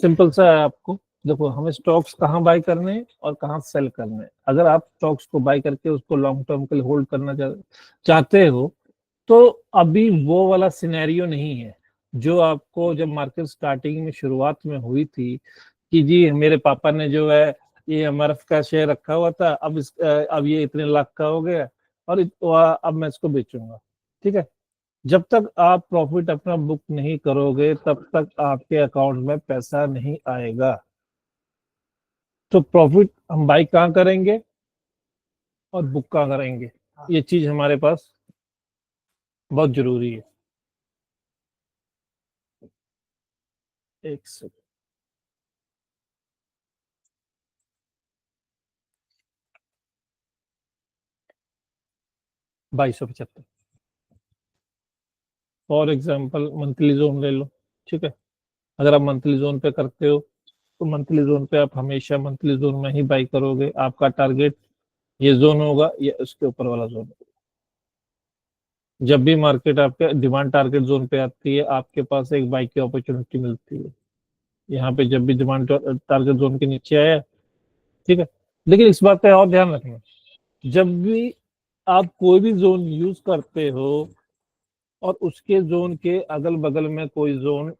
Simple सा है आपको। देखो, हमें स्टॉक्स कहाँ बाय करने हैं और कहाँ सेल करने हैं। अगर आप स्टॉक्स को बाय करके उसको लॉन्ग टर्म के लिए होल्ड करना चाहते हो, तो अभी वो वाला सिनेरियो नहीं है जो आपको जब मार्केट स्टार्टिंग में शुरुआत में हुई थी कि जी मेरे पापा ने जो है ये एमआरएफ का शेयर रखा हुआ था, अब ये इतने लाख का हो गया और अब मैं इसको बेचूंगा। ठीक है। जब तक आप प्रॉफिट अपना बुक नहीं करोगे तब तक आपके अकाउंट में पैसा नहीं आएगा। तो प्रॉफिट हम बाई कहाँ करेंगे और बुक कहाँ करेंगे, ये चीज हमारे पास बहुत जरूरी है। एक second. 2275 for example monthly zone ले लो। ठीक है। अगर आप मंथली जोन पे करते हो तो मंथली जोन पे आप हमेशा मंथली जोन में ही बाई करोगे। आपका टारगेट ये जोन होगा, ये उसके ऊपर वाला जोन होगा। जब भी मार्केट आपके डिमांड टारगेट जोन पे आती है, आपके पास एक बाई की अपॉर्चुनिटी मिलती है। यहाँ पे जब भी डिमांड टारगेट जोन के नीचे आया, ठीक है। लेकिन इस बात का और ध्यान रखना, जब भी आप कोई भी जोन यूज करते हो और उसके जोन के अगल बगल में कोई जोन,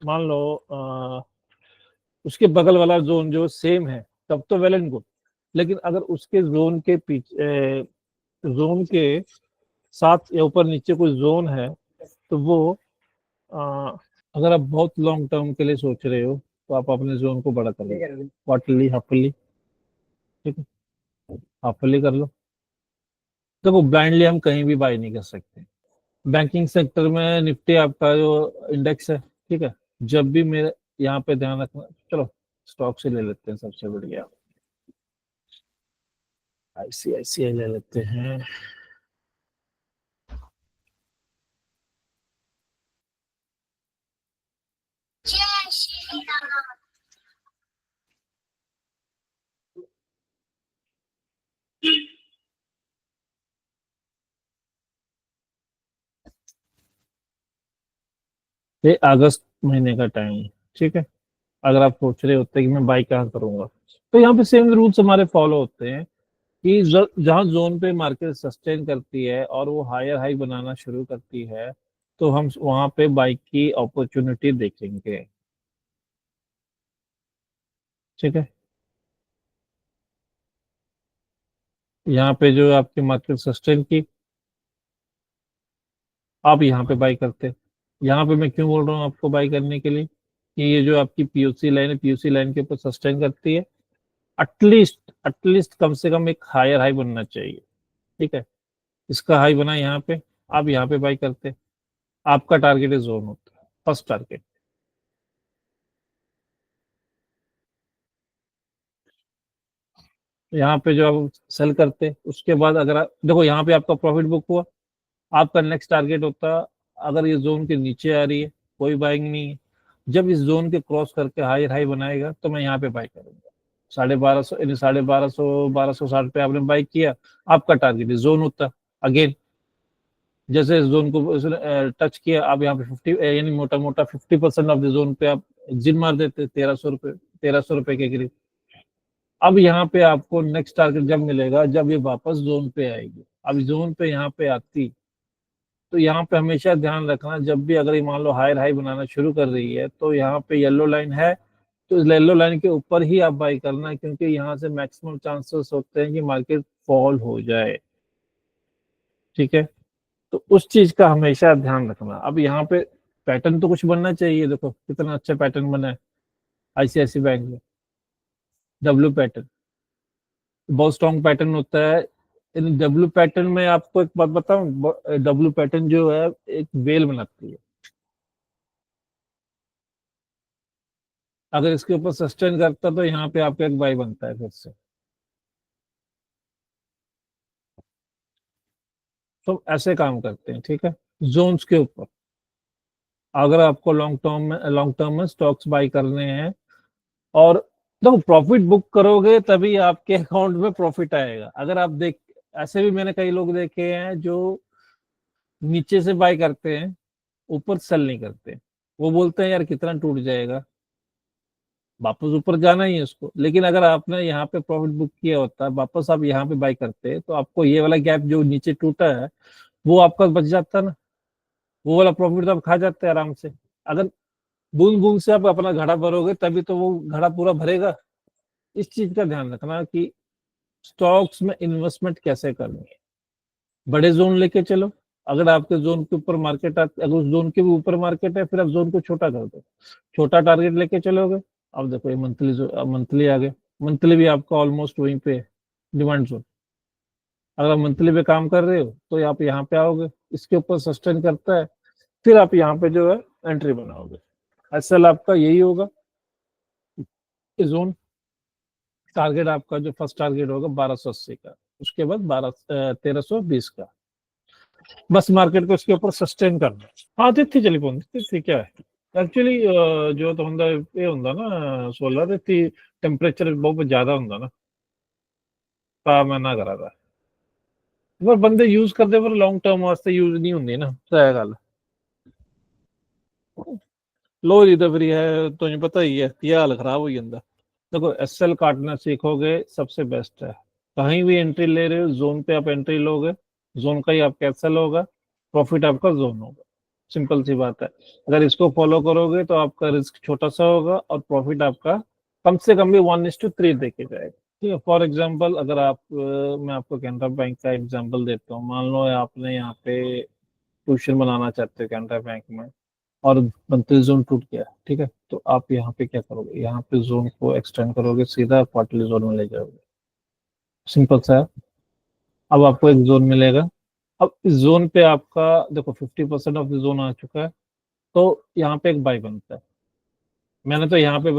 मान लो उसके बगल वाला जोन जो सेम है, तब तो वेल एंड गुड। लेकिन अगर उसके जोन के पीछे जोन के साथ या ऊपर नीचे कोई जोन है, तो वो अगर आप बहुत लॉन्ग टर्म के लिए सोच रहे हो तो आप अपने जोन को बड़ा कर लो, क्वार्टरली, हाफली। ठीक है। हाफली कर लो। देखो, ब्लाइंडली हम कहीं भी बाय नहीं कर सकते। बैंकिंग सेक्टर में निफ्टी आपका जो इंडेक्स है, ठीक है, जब भी मेरे यहाँ पे ध्यान रखना। चलो स्टॉक से ले लेते हैं, सबसे बढ़िया आईसीआईसीआई ले लेते हैं। ये अगस्त महीने का टाइम है। ठीक है। अगर आप सोच रहे होते हैं कि मैं बाई कहाँ करूंगा, तो यहाँ पे सेम रूल्स हमारे फॉलो होते हैं कि जहाँ जोन पे मार्केट सस्टेन करती है और वो हायर हाई बनाना शुरू करती है, तो हम वहां पे बाई की अपॉर्चुनिटी देखेंगे। ठीक है। यहाँ पे जो आपकी मार्केट सस्टेन की, आप यहाँ पे बाई करते हैं। यहाँ पे मैं क्यों बोल रहा हूँ आपको बाई करने के लिए, कि ये जो आपकी पीओसी लाइन है, पीओसी लाइन के ऊपर सस्टेन करती है। एटलीस्ट कम से कम एक हायर हाई बनना चाहिए। ठीक है। इसका हाई बना यहाँ पे, आप यहाँ पे बाई करते हैं। आपका टारगेट इज जोन होता है, फर्स्ट टारगेट। यहाँ पे जो आप सेल करते हैं, उसके बाद अगर आप देखो यहाँ पे आपका प्रॉफिट बुक हुआ, आपका नेक्स्ट टारगेट होता, अगर ये जोन के नीचे आ रही है, कोई बाइंग नहीं है, जब इस जोन के क्रॉस करके हाई हाई बनाएगा तो मैं यहाँ पे बाई करूंगा। 1250, यानी 1250, 1260 पे आपने बाई किया, आपका टारगेट इस जोन होता। अगेन जैसे इस जोन को टच किया, आप यहाँ पे 50, यानी मोटा मोटा 50% ऑफ द जोन पे आप एग्जिट मार देते, 1300 रुपये, 1300 रुपये के करीब। अब यहाँ पे आपको नेक्स्ट टारगेट जब मिलेगा, जब ये वापस जोन पे आएगी। अब जोन पे यहाँ पे आती, तो यहाँ पे हमेशा ध्यान रखना, जब भी अगर ये मान लो हायर हाई बनाना शुरू कर रही है, तो यहाँ पे येलो लाइन है, तो इस येलो लाइन के ऊपर ही आप बाई करना है, क्योंकि यहाँ से मैक्सिमम चांसेस होते हैं कि मार्केट फॉल हो जाए। ठीक है। तो उस चीज का हमेशा ध्यान रखना। अब यहाँ पे पैटर्न तो कुछ बनना चाहिए। देखो कितना अच्छा पैटर्न बना है आईसीआईसी बैंक में, डब्ल्यू पैटर्न, बहुत स्ट्रॉन्ग पैटर्न होता है। इन डब्ल्यू पैटर्न में आपको एक बात बताऊं, डब्ल्यू पैटर्न जो है एक वेल बनाती है। अगर इसके ऊपर सस्टेन करता तो यहाँ पे आपका एक बाई बनता है फिर से। तो ऐसे काम करते हैं। ठीक है। जोन्स के ऊपर अगर आपको लॉन्ग टर्म में स्टॉक्स बाई करने हैं, और देखो प्रॉफिट बुक करोगे तभी आपके अकाउंट में प्रॉफिट आएगा। अगर आप देख, ऐसे भी मैंने कई लोग देखे हैं जो नीचे से बाय करते हैं, ऊपर सेल नहीं करते। वो बोलते हैं यार कितना टूट जाएगा, वापस ऊपर जाना ही है उसको। लेकिन अगर आपने यहाँ पे प्रॉफिट बुक किया होता, वापस आप यहाँ पे बाई करते, तो आपको ये वाला गैप जो नीचे टूटा है वो आपका बच जाता ना, वो वाला प्रॉफिट तो आप खा जाते हैं आराम से। अगर बूंद बूंद से आप अपना घड़ा भरोगे तभी तो वो घड़ा पूरा भरेगा। इस चीज का ध्यान रखना कि स्टॉक्स में इन्वेस्टमेंट कैसे करनी है। बड़े जोन लेके चलो, अगर आपके जोन के ऊपर मार्केट अगर उस जोन के भी ऊपर मार्केट है, फिर आप जोन को छोटा कर दो, छोटा टारगेट लेके चलोगे। अब देखो ये मंथली आ गए, मंथली भी आपका ऑलमोस्ट वहीं पे डिमांड जोन। अगर आप मंथली पे काम कर रहे हो तो आप यहाँ पे आओगे, इसके ऊपर सस्टेन करता है, फिर आप यहाँ पे जो है एंट्री बनाओगे। एसएल आपका यही होगा, जोन टारगेट आपका जो फर्स्ट टारगेट होगा 1280 का, उसके बाद 1320 का। बस मार्केट को इसके ऊपर सस्टेन करना है। हाँ तिथि चली पाती, तिथि क्या है एक्चुअली जो तो ਹੁੰਦਾ ਇਹ ਹੁੰਦਾ ਨਾ ਸੋਲਰ ਤੇ ਟੈਂਪਰੇਚਰ ਬਹੁਤ ਜ਼ਿਆਦਾ ਹੁੰਦਾ ਨਾ, ਤਾਂ ਮੈਂ ਨਾ ਕਰਾ ਦਾ। ਪਰ ਬੰਦੇ ਯੂਜ਼ ਕਰਦੇ ਪਰ ਲੌਂਗ ਟਰਮ ਵਾਸਤੇ ਯੂਜ਼ ਨਹੀਂ ਹੁੰਦੀ ਨਾ, ਤਾਂ ਇਹ ਗੱਲ। लो जी तो फिर है, तुम्हें पता ही है ये हाल खराब हो जाता। देखो एसएल काटना सीखोगे सबसे बेस्ट है। कहीं भी एंट्री ले रहे हो जोन पे आप एंट्री लोगे, जोन का ही आपका एसएल होगा, प्रॉफिट आपका जोन होगा। सिंपल सी बात है। अगर इसको फॉलो करोगे तो आपका रिस्क छोटा सा होगा और प्रॉफिट आपका कम से कम भी 1:3 देके जाएगा। ठीक है, फॉर एग्जाम्पल अगर आप मैं आपको कैनरा बैंक का एग्जाम्पल देता हूँ। मान लो आपने यहाँ पे ट्यूशन बनाना चाहते हो कैनरा बैंक में, और मंथली जोन टूट गया, ठीक है, तो आप यहाँ पे क्या करोगे, यहाँ पे जोन को एक्सटेंड करोगे, सीधा क्वार्टरली जोन में ले जाओगे। सिंपल सा है। अब आपको एक जोन मिलेगा। अब इस जोन पे आपका देखो 50% ऑफ द जोन आ चुका है, तो यहाँ पे एक बाई बनता है। मैंने तो यहाँ पे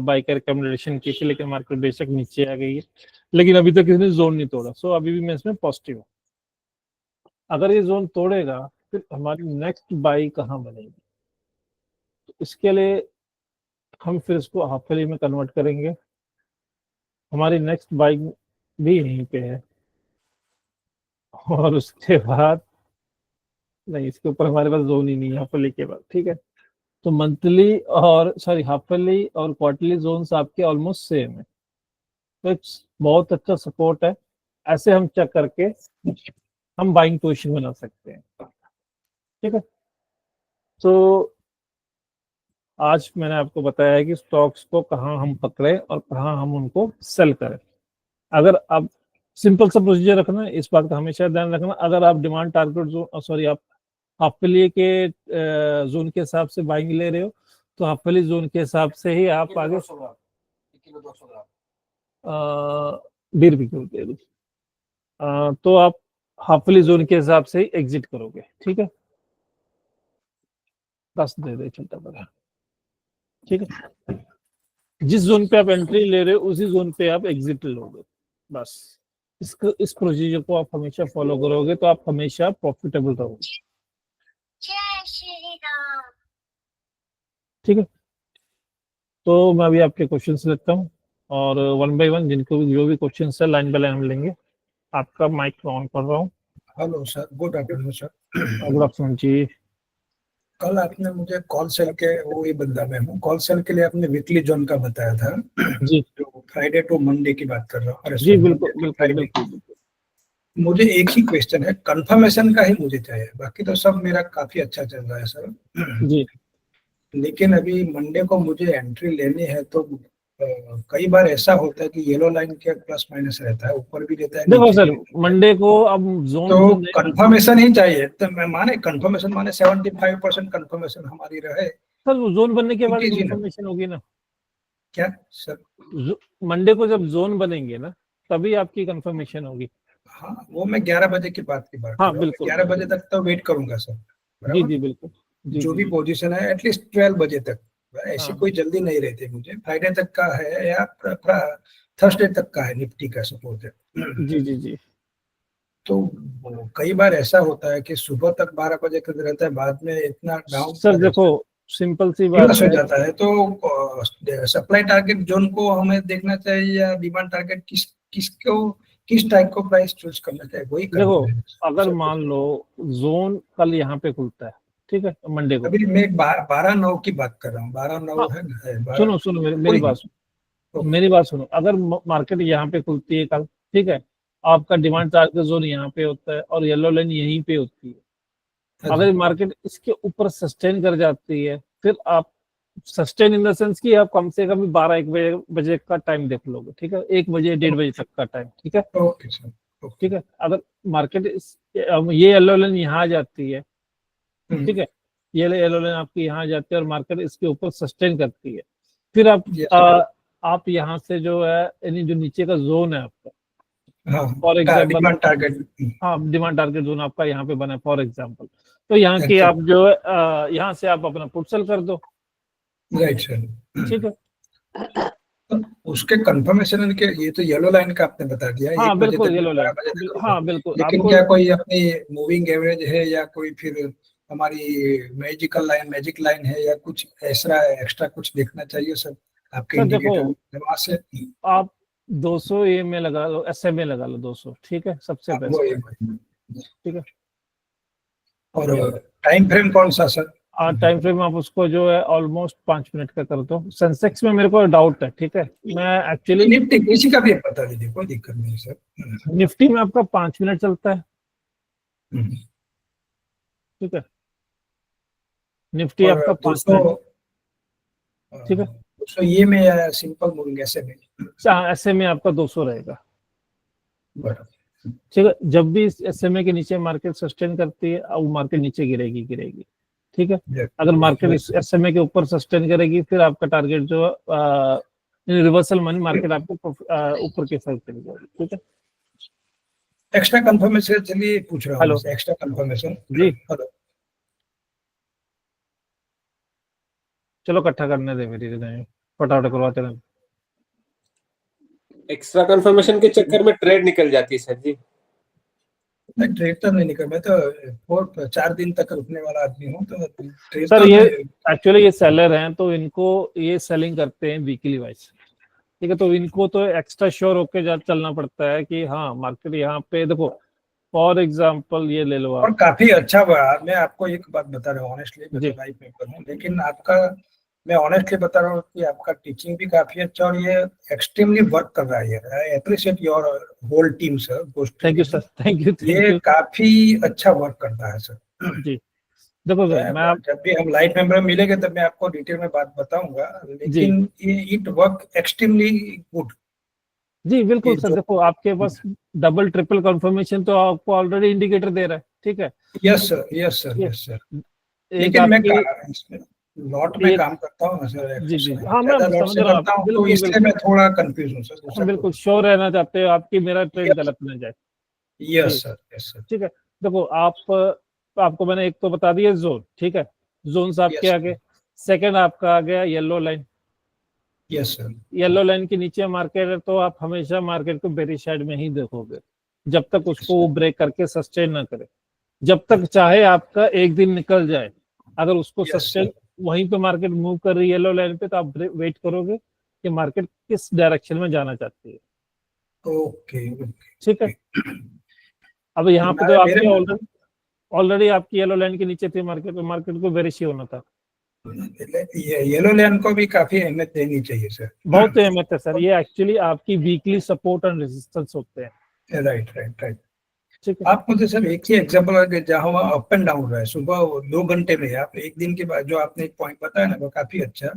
बाई का रिकमेंडेशन की थी, लेकिन मार्केट बेशक नीचे आ गई है, लेकिन अभी तक किसी ने जोन नहीं तोड़ा। सो अभी भी मैं इसमें पॉजिटिव हूँ। अगर ये जोन तोड़ेगा फिर हमारी नेक्स्ट बाई कहाँ बनेगी, तो इसके लिए हम फिर इसको हाफ ईयरली में कन्वर्ट करेंगे। हमारी नेक्स्ट बाइक भी यहीं पे है, और उसके बाद नहीं, इसके ऊपर हमारे पास जोन ही नहीं है हाफ ईयरली के बाद। ठीक है, तो मंथली और सॉरी हाफ ईयरली और क्वार्टरली जोन्स आपके ऑलमोस्ट सेम है, तो एक बहुत अच्छा सपोर्ट है। ऐसे हम चेक करके हम बाइंग पोजिशन बना सकते हैं। ठीक है, तो आज मैंने आपको बताया है कि स्टॉक्स को कहाँ हम पकड़े और कहाँ हम उनको सेल करें। अगर आप सिंपल सा प्रोसीजर रखना है, इस बात का हमेशा ध्यान रखना। अगर आप डिमांड टारगेट जोन सॉरी आप हाफ ईयरली के जोन के हिसाब से बाइंग ले रहे हो, तो हाफ ईयरली जोन के हिसाब से ही आप आगे 20 रुपये किलो दे दो, तो आप हाफ ईयरली जोन के हिसाब से ही एग्जिट करोगे। ठीक है, 10 दे दे चलता पड़ा। ठीक है, जिस जोन पे आप एंट्री ले रहे हो उसी जोन पे आप एग्जिट लोगे। बस इस प्रोसीजर को आप हमेशा फॉलो करोगे तो आप हमेशा प्रॉफिटेबल रहोगे। ठीक है, तो मैं अभी आपके क्वेश्चंस लेता हूँ और वन बाय वन जिनको भी जो भी क्वेश्चन है लाइन बाय लाइन हम लेंगे। आपका माइक ऑन कर रहा हूँ। Hello sir, good afternoon sir. Good afternoon जी। कल आपने मुझे कॉल सेल के वो ही बंदा मैं हूँ, कॉल सेल के लिए आपने वीकली जोन का बताया था जी, जो फ्राइडे टू मंडे की बात कर रहा हूँ। अरे जी बिल्कुल बिल्कुल बिल्कुल। मुझे एक ही क्वेश्चन है, कंफर्मेशन का ही मुझे चाहिए, बाकी तो सब मेरा काफी अच्छा चल रहा है सर जी, लेकिन अभी मंडे को मुझे एंट्री लेनी है तो कई बार ऐसा होता है कि येलो लाइन के प्लस माइनस रहता है, ऊपर भी रहता है। देखो सर मंडे को अब जोन तो कंफर्मेशन ही चाहिए, तो मैं माने कंफर्मेशन माने 75% कंफर्मेशन हमारी रहे। सर वो जोन बनने के बाद जी ना, कंफर्मेशन होगी ना। क्या सर? मंडे को जब जोन बनेंगे ना तभी आपकी कंफर्मेशन होगी। हाँ, वो मैं 11 बजे की बात कर हाँ रहा हूँ। बिल्कुल 11 बजे तक तो वेट करूंगा सर, जी बराबर? जी बिल्कुल जी, जो जी, भी जी, पोजीशन है एटलीस्ट 12 बजे तक, ऐसी हाँ कोई जल्दी नहीं रहती मुझे। फ्राइडे तक का है या थर्सडे तक का है निफ्टी का सपोर्ट है। जी जी जी। तो कई बार ऐसा होता है कि सुबह तक 12 बजे तक रहता है, बाद में इतना डाउन सर देखो सिंपल सी बात हो है, जाता है। तो सप्लाई टारगेट जोन को हमें देखना चाहिए या डिमांड टारगेट किस टाइप को प्राइस चूज करना चाहिए, वही देखो करना है। अगर मान लो जोन कल यहाँ पे खुलता है, ठीक है, मंडे को। अभी मैं 12/9 की बात कर रहा हूँ, 12/9 हाँ, है ना, सुनो मेरी बात सुनो, मेरी बात सुनो। अगर मार्केट यहाँ पे खुलती है कल, ठीक है, आपका डिमांड टारगेट जोन यहाँ पे होता है और येलो लाइन यहीं पे होती है। अगर मार्केट इसके ऊपर सस्टेन कर जाती है, फिर आप सस्टेन इन द सेंस कि आप कम से कम 12-1 बजे का टाइम देख लोगे, ठीक है, 1 बजे 1:30 बजे तक का टाइम, ठीक है। ओके सर, ठीक है, अगर मार्केट ये येलो लाइन यहाँ आ जाती है, ठीक है, ये येलो लाइन आपकी यहाँ आ जाती है और मार्केट इसके ऊपर सस्टेन करती है, फिर आप यहाँ से जो है, यानी जो नीचे का जोन है आपका, फॉर एग्जाम्पल, डिमांड टारगेट, हाँ, डिमांड टारगेट जोन आपका यहाँ पे बना है फॉर एग्जाम्पल, तो यहाँ की अच्छा। आप जो है यहाँ से आप अपना पुट सेल कर दो, राइट सर। ठीक है। तो उसके कंफर्मेशन के, ये तो येलो लाइन का आपने बता दिया, हाँ 1 बजे बिल्कुल, तक, येलो 12 लाइन, बजे तक होगा। हाँ बिल्कुल, लेकिन आपको क्या कोई अपनी मूविंग एवरेज है, या कोई फिर हमारी मैजिक लाइन है, या कुछ ऐसा एक्स्ट्रा कुछ देखना चाहिए सर आपके सर देखो, इंडिकेटर वहां से? आप 200 ए में लगा लो, SMA लगा लो 200, ठीक है, सबसे बेस्ट है, ठीक है। और टाइम फ्रेम कौन सा सर? टाइम फ्रेम आप उसको जो है ऑलमोस्ट 5 मिनट का कर दो। सेंसेक्स में मेरे को डाउट है, ठीक है, मैं एक्चुअली निफ्टी किसी का भी बता दीजिए, कोई दिक्कत नहीं सर। निफ्टी में आपका 5 मिनट चलता है, ठीक है, निफ्टी आपका 5 मिनट, ठीक है। 200 ये में या सिंपल मूविंग ऐसे में? SMA आपका 200 रहेगा, ठीक है। जब भी इस SMA के नीचे मार्केट सस्टेन करती है, वो मार्केट नीचे गिरेगी, ठीक है। अगर मार्केट इस SMA के ऊपर सस्टेन करेगी, फिर आपका टारगेट जो रिवर्सल मनी मार्केट आपको ऊपर की साइड चली जाएगी, ठीक है। एक्स्ट्रा कंफर्मेशन चलिए पूछ रहा हूँ, हेलो एक्स्ट्रा कंफर्मेशन जी, चलो इकट्ठा करने दे, मेरी फटाफट करवाते रहे। एक्स्ट्रा कंफर्मेशन के चक्कर में ट्रेड निकल जाती है सर जी। मैं ट्रेड तो नहीं निकल, मैं तो 4 दिन तक रुकने वाला आदमी हूँ, तो ट्रेड सर तो ये एक्चुअली ये सेलर हैं, तो इनको ये सेलिंग करते हैं वीकली वाइज, ठीक है, तो इनको तो एक्स्ट्रा श्योर होके चलना पड़ता है कि हाँ मार्केट यहाँ पे देखो, फॉर एग्जांपल ये ले लो आप। और काफी अच्छा हुआ। मैं आपको एक बात बता रहा हूँ ऑनेस्टली, मैं तो लाइफ मेंबर हूँ, लेकिन आपका, मैं ऑनेस्टली बता रहा हूँ कि आपका टीचिंग भी काफी अच्छा, और ये एक्सट्रीमली वर्क कर रहा है। I appreciate your whole team sir. Thank you sir, thank you. ये काफी अच्छा वर्क करता है सर जी। देखो भाई, मैं जब भी हम लाइफ मेंबर मिलेंगे तब मैं आपको डिटेल में बात बताऊंगा, लेकिन ये इट वर्क एक्सट्रीमली गुड। जी बिल्कुल सर, देखो आपके पास डबल ट्रिपल कंफर्मेशन तो आपको ऑलरेडी इंडिकेटर दे रहा है, ठीक है। Yes sir, yes sir, yes sir. लेकिन मैं लॉट में काम करता हूँ ना सर, जी जी, हाँ मैं समझ रहा हूँ, तो इसलिए मैं थोड़ा कंफ्यूज हूँ सर। बिल्कुल श्योर रहना चाहते हो आपकी मेरा ट्रेड गलत न जाए। Yes sir, yes sir. ठीक है, देखो आपको मैंने एक तो बता दिया जोन, ठीक है, जोन से आपके आगे सेकंड आपका आ गया yellow line. Yes sir. Yellow line के नीचे मार्केट है, तो आप हमेशा मार्केट को बेरिश साइड में ही देखोगे, जब तक उसको ब्रेक करके सस्टेन ना करे। जब तक चाहे आपका एक दिन निकल जाए, अगर उसको सस्टेन वहीं पे मार्केट मूव कर रही है येलो लाइन पे, तो आप वेट करोगे कि मार्केट किस डायरेक्शन में जाना चाहती है। ओके, ठीक है। अब यहाँ पे तो आपके ऑलरेडी आपकी येलो लाइन के नीचे थी मार्केट को बेरिश ही होना था। येलो लाइन को भी काफी अहमियत देनी चाहिए सर। बहुत अहमियत है सर, ये एक्चुअली आपकी वीकली सपोर्ट एंड रेजिस्टेंस होते हैं। Right right right. आप मुझे सर एक ही एग्जांपल, जहाँ वहाँ अप एंड डाउन रहा है, सुबह 2 घंटे में आप एक दिन के बाद जो आपने एक पॉइंट बताया ना, वो काफी अच्छा,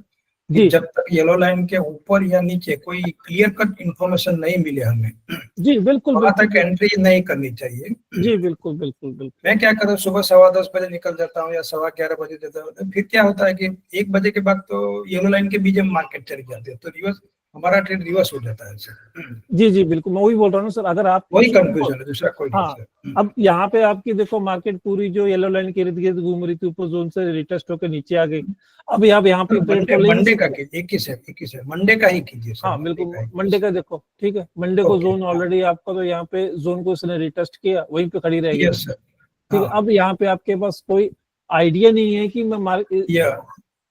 कि जब तक येलो लाइन के ऊपर या नीचे कोई क्लियर कट इंफॉर्मेशन नहीं मिले हमें, जी बिल्कुल, वहां तक एंट्री नहीं करनी चाहिए। जी बिल्कुल बिल्कुल बिल्कुल। मैं क्या करूँ, सुबह 10:15 बजे निकल जाता हूँ या 11:15 बजे देता हूँ, फिर क्या होता है कि 1 बजे के बाद तो येलो लाइन के बीच में मार्केट चली जाती है, तो रिवर्स हमारा ट्रेड रिवर्स हो जाता है सर। जी जी बिल्कुल, मैं वही बोल रहा हूँ सर, अगर आप वही कंफ्यूजन है, दूसरा कोई नहीं सर। अब यहाँ पे आपकी देखो मार्केट पूरी जो येलो लाइन के इर्द गिर्द घूम रही थी, ऊपर जोन से रिटेस्ट होकर नीचे आ गई। अब आप यहाँ पे मंडे का एक ही सर, मंडे का ही कीजिए सर। हाँ बिल्कुल, मंडे का देखो, ठीक है, मंडे को जोन ऑलरेडी आपका, तो यहाँ पे जोन को उसने रिटेस्ट किया, वहीं पे खड़ी रहेगी, ठीक है। अब यहाँ पे आपके पास कोई आइडिया नहीं है कि मैं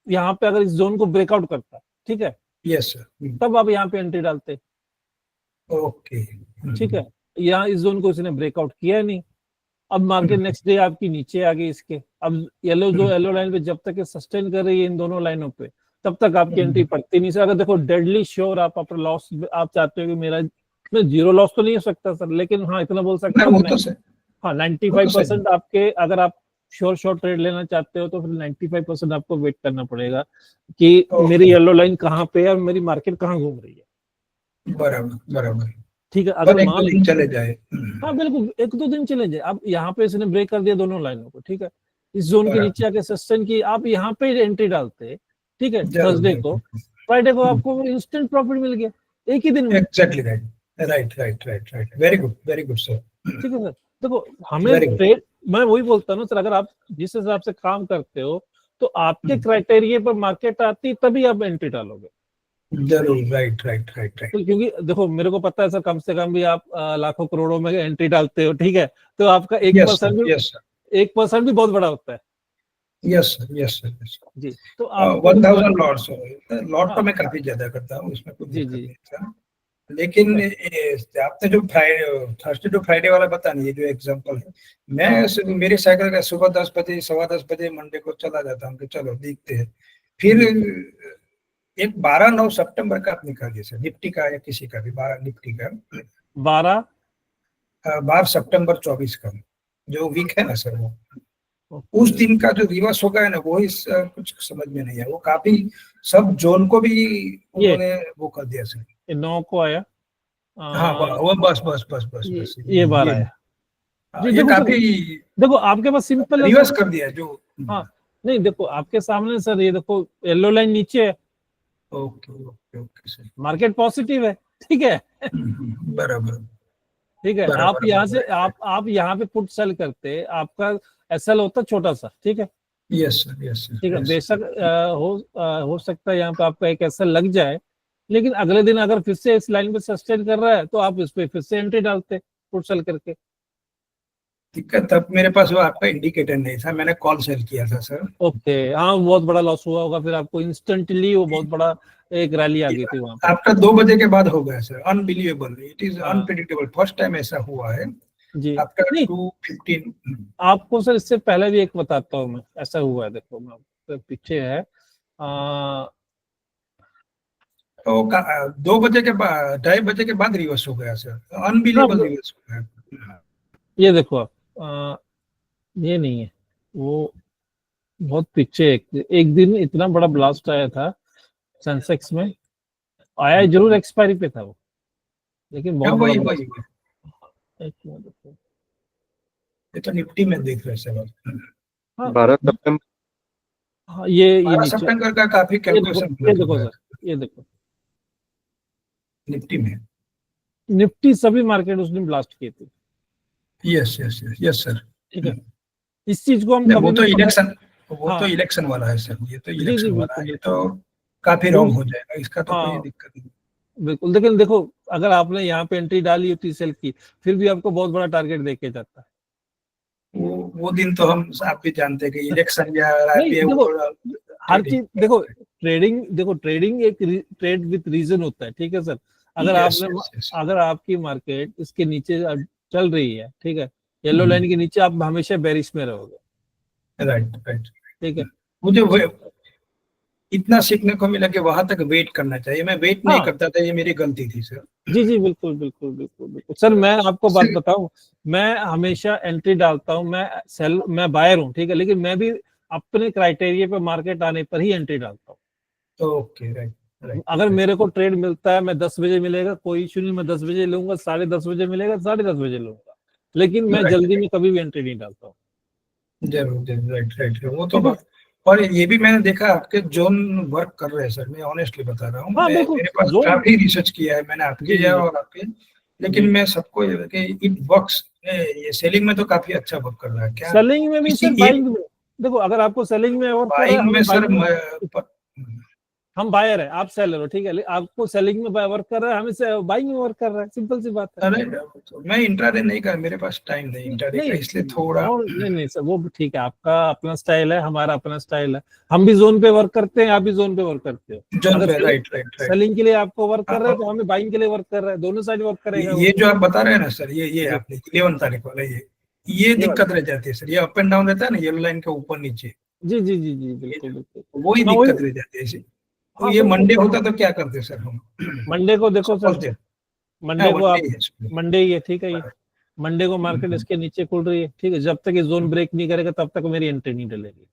यहाँ पे अगर इस जोन को ब्रेकआउट करता, ठीक है, यस सर, तब आप यहाँ पे एंट्री डालते। ओके, ठीक है, यहाँ इस जोन को इसने ब्रेकआउट किया नहीं, अब मार्केट नेक्स्ट डे आपकी नीचे आ गई इसके, अब येलो लाइन पे जब तक ये सस्टेन कर रही है इन दोनों लाइनों पे, तब तक आपकी एंट्री पड़ती नहीं सर। अगर देखो डेडली श्योर आप अपना लॉस आप चाहते हो कि मेरा जीरो लॉस तो नहीं हो सकता सर, लेकिन हाँ इतना बोल सकता हूँ हाँ 95% आपके, अगर आप श्योर शॉर्ट ट्रेड लेना चाहते हो तो फिर 95% आपको वेट करना पड़ेगा कि मेरी येलो लाइन कहाँ पे है और मेरी मार्केट कहाँ घूम रही है। बराबर बराबर, ठीक है। अगर एक दो दिन चले जाए, हाँ बिल्कुल एक दो दिन चले जाए, अब यहाँ पे इसने ब्रेक कर दिया दोनों लाइनों को, ठीक है, इस जोन के नीचे आके सस्टेन की, आप यहाँ पे एंट्री डालते, ठीक है, थर्सडे को, फ्राइडे को आपको इंस्टेंट प्रॉफिट मिल गया एक ही दिन में। Exactly right, very good sir. ठीक है सर, देखो हमें ट्रेड, मैं वही बोलता हूँ ना सर, अगर आप जिस हिसाब से काम करते हो तो आपके क्राइटेरिया पर मार्केट आती तभी आप एंट्री डालोगे। जरूर, राइट। तो क्योंकि देखो मेरे को पता है सर, कम से कम भी आप लाखों करोड़ों में एंट्री डालते हो, ठीक है, तो आपका 1% भी बहुत बड़ा होता है। यस सर जी। तो आप 1000 लॉट तो मैं काफी ज्यादा करता हूँ, उसमें कुछ दिक्कत नहीं था। लेकिन आपने जो थर्सडे टू फ्राइडे वाला बता नहीं, जो एग्जांपल है, मैं मेरे साइकिल का सुबह 10 बजे 10:15 बजे मंडे को चला जाता हूँ कि चलो देखते हैं। फिर एक 12-9 सितंबर का आप निकालिए सर, निफ्टी का या किसी का भी, 12 निफ्टी का 12 सितंबर 24 का जो वीक है ना सर, वो उस दिन का जो रिवर्स होगा है ना, वो ही कुछ समझ में नहीं है। वो काफी सब जोन को भी उन्होंने वो कर दिया सर। 9 को आया, हाँ वो बस ये 12 आया जी। ये काफी देखो आपके पास सिंपल रिवर्स कर दिया जो। हाँ नहीं देखो आपके सामने सर, ये देखो येलो लाइन नीचे है, ओके सर, मार्केट पॉजिटिव है, ठीक है, बराबर, ठीक है। आप यहाँ से आप यहाँ पे पुट सेल करते, आपका एसएल होता छोटा सा, ठीक है, यस सर, ठीक है, बेशक हो सकता है यहाँ पे आपका एक एसएल लग जाए, लेकिन अगले दिन अगर फिर से इस लाइन पे सस्टेन कर रहा है तो आप इस पे फिर से एंट्री डालते पुट सेल करके। दिक्कत तब मेरे पास वो आपका इंडिकेटर नहीं था, मैंने कॉल सेल किया था सर। ओके, हाँ बहुत बड़ा लॉस हुआ होगा फिर आपको, इंस्टेंटली वो बहुत बड़ा एक रैली आ गई थी वहां पे। आपका 2 बजे के बाद हो गया sir, unbelievable, it is unpredictable, first time ऐसा हुआ है जी। आपका 2:15। आपको सर इससे पहले भी एक बताता हूँ मैं, ऐसा हुआ है, देखो मैं पीछे है 2 बजे के बाद 2:30 बजे के बाद रिवर्स हो गया सर, अनबिलीवेबल रिवर्स हो गया। ये देखो आप ये नहीं है, वो बहुत पीछे एक दिन इतना बड़ा ब्लास्ट आया था सेंसेक्स में, आया जरूर एक्सपायरी पे था वो, लेकिन बहुत बड़ा ये तो निफ्टी में देख रहे सर। 12 सितंबर, हाँ ये 12 सितंबर का काफी कैलकुलेशन। ये देखो सर, ये देखो निफ्टी में, निफ्टी सभी मार्केट उसने ब्लास्ट किए थे। यस सर, ठीक है, इस चीज को हम वो तो इलेक्शन वाला है सर, ये तो इलेक्शन वाला है, ये तो काफी रॉन्ग हो जाएगा, इसका तो कोई दिक्कत नहीं। बिल्कुल, लेकिन देखो अगर आपने यहाँ पे एंट्री डाली टी सेल की, फिर भी आपको बहुत बड़ा टारगेट देके जाता है। वो दिन तो हम आप भी जानते हैं कि इलेक्शन या हर चीज देखो, ट्रेडिंग एक ट्रेड विद रीजन होता है, ठीक है सर। अगर आपकी मार्केट इसके नीचे चल रही है, ठीक है, येलो लाइन के नीचे, आप हमेशा बेरिश में रहोगे, राइट, ठीक है। मुझे इतना सीखने को मिला कि वहां तक वेट करना चाहिए, मैं वेट नहीं करता था, ये मेरी गलती थी सर। जी बिल्कुल सर, मैं आपको बात बताऊं, मैं हमेशा एंट्री डालता हूं, मैं बायर हूं, ठीक है, लेकिन मैं भी अपने क्राइटेरिया पे मार्केट आने पर ही एंट्री डालता हूं। Okay, right. अगर मेरे को ट्रेड मिलता है, मैं 10 बजे मिलेगा कोई इशू नहीं, मैं 10 बजे लूंगा, 10:30 बजे मिलेगा 10:30 बजे लूंगा, लेकिन मैं जल्दी में कभी भी एंट्री नहीं डालता हूँ। जरूर, राइट, वो तो। और ये भी मैंने देखा आपके जोन वर्क कर रहे हैं सर, मैं ऑनेस्टली बता रहा हूँ, मेरे पास काफी रिसर्च किया है मैंने आपके और आपके, लेकिन मैं सबको इट वर्क्स, ये सेलिंग में तो काफी अच्छा वर्क कर रहा है। क्या सेलिंग में भी सर, बाइंग में देखो, अगर आपको सेलिंग में वर्क कर रहा है, बाइंग में सर हम बायर है, आप सेलर हो, ठीक है, आपको सेलिंग में वर्क कर रहा है, हमें बाइंग में वर्क कर रहा है, सिंपल सी बात है। अरे मैं इंट्राडे नहीं कर, मेरे पास टाइम नहीं इंट्राडे का, इसलिए थोड़ा नहीं सर, वो ठीक है, आपका अपना स्टाइल है, हमारा अपना स्टाइल है, हम भी जोन पे वर्क करते हैं, आप भी जोन पे वर्क करते हो, जोन पे, राइट। सेलिंग के लिए आपको वर्क कर रहे हैं तो हमें बाइंग के लिए वर्क कर रहे हैं, दोनों साइड वर्क करेगा। ये जो आप बता रहे हैं ना सर, ये आपने 11 तारीख वाला, ये दिक्कत रह जाती है सर, ये अप एंड डाउन रहता है ना येलो लाइन के ऊपर नीचे, जी जी जी जी बिल्कुल बिल्कुल। वही हाँ, दिक्कत रह जाती है इसे। तो हाँ ये बिल्कुल। मंडे होता तो क्या करते सर हम? मंडे को देखो सर, सपोज दैट, मंडे को आप, मंडे है sorry। मंडे ही है ठीक है, ये मंडे को मार्केट इसके नीचे खुल रही है, ठीक है, जब तक ये जोन ब्रेक नहीं करेगा तब तक मेरी एंट्री नहीं डलेगी।